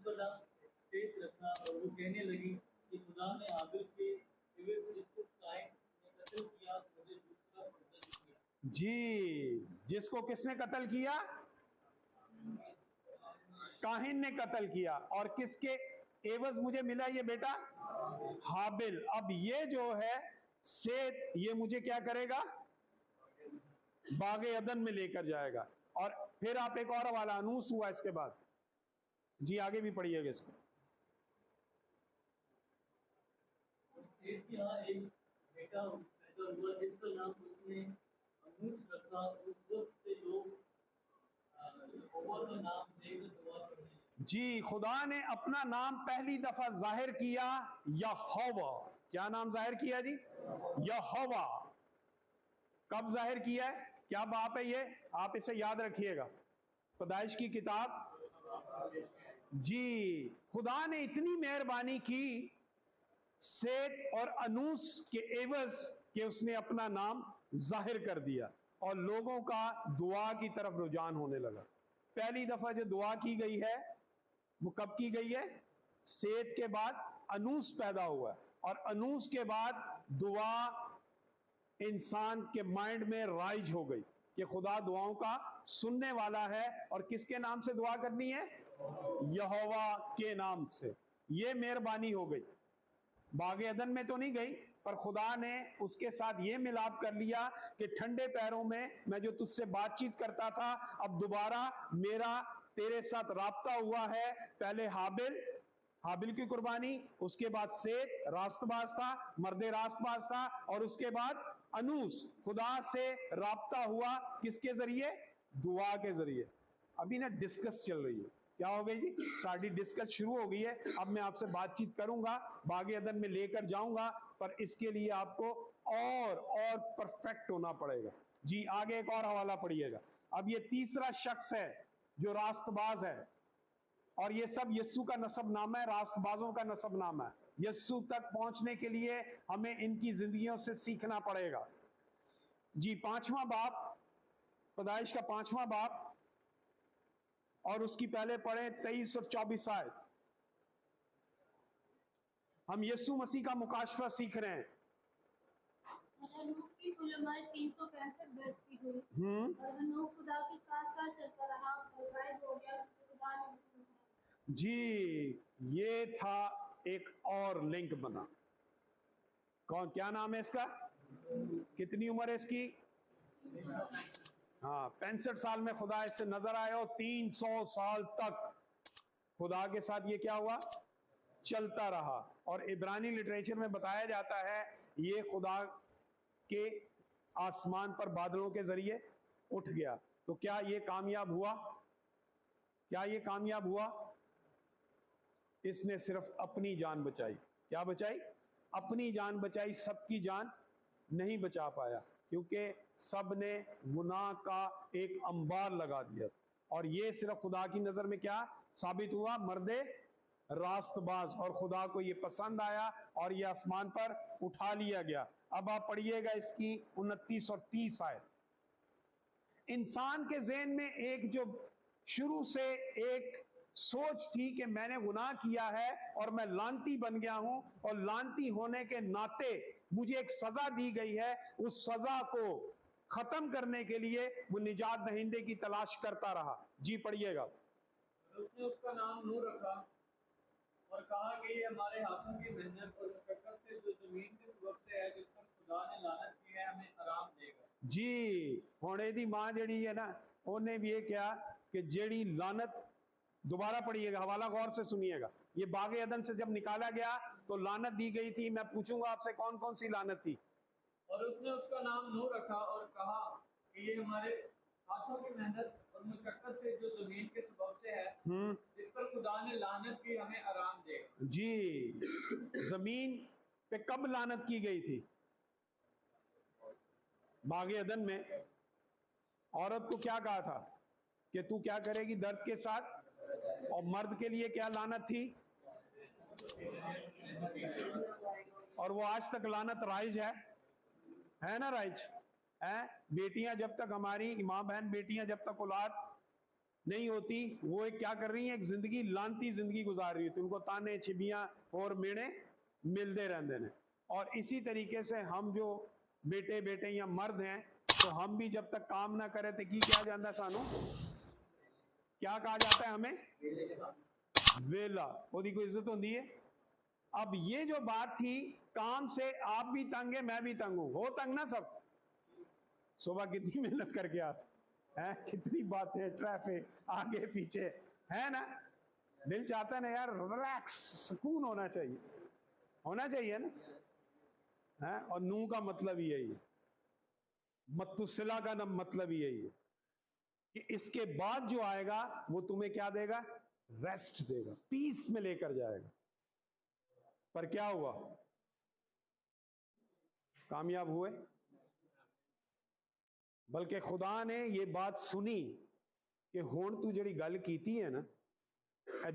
उसका नाम सेत रखा और वो कहने लगी कि खुदा ने हाबिल के एवज जिसको कायन ने कत्ल किया मुझे दूसरा पुत्र दिया। जी, जिसको किसने कत्ल किया? काहिन ने कत्ल किया। और किसके एवज मुझे मिला ये बेटा? हाबिल। अब ये जो है सेत, ये मुझे क्या करेगा? बागे अदन में लेकर जाएगा। और फिर आप एक और हवाला अनूस हुआ इसके बाद। जी आगे भी पढ़िएगा इसको। और सेत के यहाँ एक बेटा पैदा हुआ जिसका नाम उसने अनूस रखा। उस वक्त से लोग यहोवा का नाम लेकर दुआ करने लगे। जी, खुदा ने अपना नाम पहली दफा जाहिर किया यहोवा। क्या नाम जाहिर किया जी? यहोवा। कब जाहिर किया है? क्या बाप है ये? आप इसे याद रखिएगा, पैदाइश की किताब। जी, खुदा ने इतनी मेहरबानी की सेत और अनूस के एवज के उसने अपना नाम जाहिर कर दिया और लोगों का दुआ की तरफ रुझान होने लगा। पहली दफा जो दुआ की गई है वो कब की गई है? सेत के बाद अनूस पैदा हुआ और अनूस के बाद दुआ इंसान के माइंड में राइज हो गई कि खुदा दुआओं का सुनने वाला है। और किसके नाम से दुआ करनी है? यहोवा के नाम से। ये मेहरबानी हो गई। बागे अदन में तो नहीं गई, पर खुदा ने उसके साथ ये मिलाप कर लिया कि ठंडे पैरों में मैं जो तुझसे बातचीत करता था, अब दोबारा मेरा तेरे साथ राब्ता हुआ है। पहले हाबिल की कुर्बानी, उसके बाद सेत रास्तबाज था, मर्दे रास्तबाज था, और उसके बाद अनूस खुदा से राब्ता हुआ। किसके जरिए? दुआ के जरिए। अभी ना डिस्कस चल रही है। क्या हो गई जी? साड़ी डिस्कस शुरू हो गई है। अब मैं आपसे बातचीत करूंगा, बागे अदन में लेकर जाऊंगा, पर इसके लिए आपको और परफेक्ट होना पड़ेगा। जी आगे एक और हवाला पढ़िएगा। अब ये तीसरा शख्स है जो रास्तबाज है, और ये सब यस्सु का नसब नामा है, रास्तबाजों का नसब नामा है। यस्सु तक पहुंचने के लिए हमें इनकी जिंदगियों से सीखना पड़ेगा। जी 5वां बाब, पैदाइश का 5वां बाब, और उसकी पहले पढ़े 23 और 24 आयत। हम यीशु मसीह का मुकाशफा सीख रहे हैं। हनोक की कुल उम्र 365 वर्ष की हुई और हनोक खुदा के साथ साथ चलता रहा और गायब हो गया क्योंकि खुदा ने उसे उठाया। जी, ये था एक और लिंक बना। कौन, क्या नाम है इसका? कितनी उम्र है इसकी? हाँ, 65 साल में खुदा इससे नजर आया और 300 साल तक खुदा के साथ ये क्या हुआ? चलता रहा। और इब्रानी लिटरेचर में बताया जाता है ये खुदा के आसमान पर बादलों के जरिए उठ गया। तो क्या ये कामयाब हुआ? क्या ये कामयाब हुआ? इसने सिर्फ अपनी जान बचाई। क्या बचाई? अपनी जान बचाई, सबकी जान नहीं बचा पाया, क्योंकि सब ने गुनाह का एक अंबार लगा दिया। और ये सिर्फ खुदा की नजर में क्या साबित हुआ? मर्दे रास्तबाज। और खुदा को ये पसंद आया और ये आसमान पर उठा लिया गया। अब आप पढ़िएगा इसकी 29 और 30 आयत। इंसान के ज़हन में एक जो शुरू से एक सोच थी कि मैंने गुनाह किया है और मैं लानती बन गया हूं, और लानती होने के नाते मुझे एक सजा दी गई है, उस सजा को खत्म करने के लिए वो निजात दहिंदे की तलाश करता रहा। जी पढ़िएगा। उसने उसका नाम नूह रखा और कहा कि ये हमारे हाथों की मेहनत और मशक्कत से जो जमीन के सबब से है, जिस पर खुदा ने लानत की है, हमें आराम देगा। जी, हुणे दी मां जड़ी है ना, उन्हें भी ये क्या कि जेड़ी लानत, दोबारा पढ़िएगा, हवाला गौर से सुनिएगा। ये बागे अदन से जब निकाला गया तो लानत दी गई थी। मैं पूछूंगा आपसे कौन कौन सी लानत थी? और उसने उसका नाम नूह रखा और कहा कि ये हमारे हाथों की मेहनत और मुशक्कत से जो जमीन के सबब से है, जिस पर खुदा ने लानत की, हमें आराम देगा। जी, जमीन पे कब लानत की गई थी? बागे अदन में। औरत को क्या कहा था कि तू क्या करेगी दर्द के साथ? और मर्द के लिए क्या लानत थी? और वो आज तक लानत राइज है ना? राइज है। बेटियां जब तक, हमारी मां बहन बेटियां जब तक औलाद نہیں ہوتی, وہ ایک کیا کر رہی ہیں, ایک زندگی لانتی زندگی گزار رہی ہوتی, ان کو تانے چھبیاں اور میڑے ملتے رہتے ہیں. اور اسی طریقے سے ہم جو بیٹے بیٹے یا مرد ہیں, تو ہم بھی جب تک کام نہ کرے تو کی کیا جاتا ہے, سانو کیا کہا جاتا ہے ہمیں, ویلا, وہ کوئی عزت ہوتی ہے. اب یہ جو بات تھی, کام سے آپ بھی تنگ ہے, میں بھی تنگ ہوں, ہو تنگ نا سب, صبح کتنی محنت کر کے آتے ہیں, کتنی باتیں, ٹریفک آگے پیچھے ہے نا, دل چاہتا ہے نا یار ریلیکس, سکون ہونا چاہیے نا. اور نو کا مطلب یہی ہے, متصلہ کا مطلب یہی ہے کہ اس کے بعد جو آئے گا وہ تمہیں کیا دے گا, ریسٹ دے گا, پیس میں لے کر جائے گا. پر کیا ہوا, کامیاب ہوئے؟ بلکہ خدا نے یہ بات سنی کہ ہون تو جڑی گل کیتی ہے نا,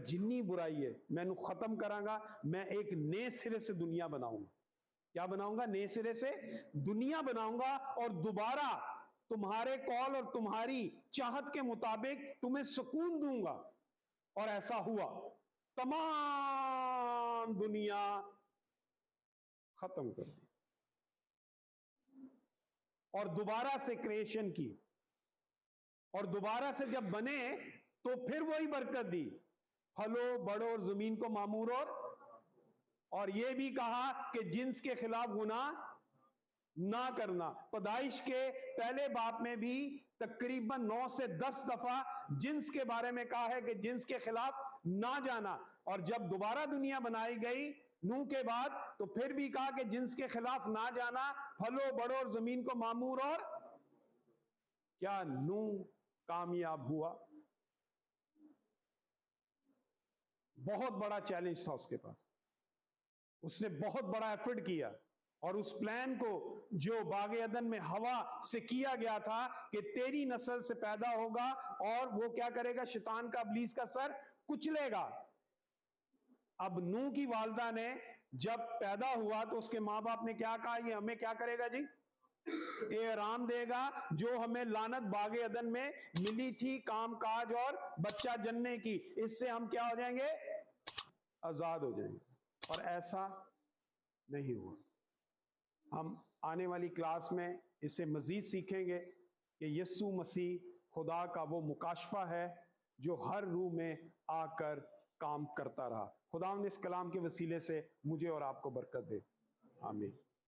جنی برائی ہے میں نو ختم کراں گا, میں ایک نئے سرے سے دنیا بناؤں گا. کیا بناؤں گا, نئے سرے سے دنیا بناؤں گا, اور دوبارہ تمہارے کال اور تمہاری چاہت کے مطابق تمہیں سکون دوں گا. اور ایسا ہوا, تمام دنیا ختم کر دی اور دوبارہ سے کریشن کی, اور دوبارہ سے جب بنے تو پھر وہی برکت دی, پھلو بڑھو اور زمین کو معمور اور یہ بھی کہا کہ جنس کے خلاف گناہ نہ کرنا. پیدائش کے پہلے باب میں بھی تقریباً 9 سے 10 دفعہ جنس کے بارے میں کہا ہے کہ جنس کے خلاف نہ جانا, اور جب دوبارہ دنیا بنائی گئی نوح کے بعد تو پھر بھی کہا کہ جنس کے خلاف نہ جانا, پھلو بڑھو اور زمین کو معمور. اور کیا نوح کامیاب ہوا؟ بہت بڑا چیلنج تھا اس کے پاس, اس نے بہت بڑا ایفرٹ کیا, اور اس پلان کو جو باغ عدن میں ہوا سے کیا گیا تھا کہ تیری نسل سے پیدا ہوگا اور وہ کیا کرے گا, شیطان کا, ابلیس کا سر کچلے گا. اب نوح کی والدہ نے جب پیدا ہوا تو اس کے ماں باپ نے کیا کہا, یہ ہمیں کیا کرے گا جی, احرام دے گا جو ہمیں لعنت باغ عدن میں ملی تھی, کام کاج اور بچہ جننے کی, اس سے ہم کیا ہو جائیں گے, آزاد ہو جائیں گے. اور ایسا نہیں ہوا. ہم آنے والی کلاس میں اسے مزید سیکھیں گے کہ یسوع مسیح خدا کا وہ مکاشفہ ہے جو ہر روح میں آ کر کام کرتا رہا. خدا نے اس کلام کے وسیلے سے مجھے اور آپ کو برکت دے. آمین.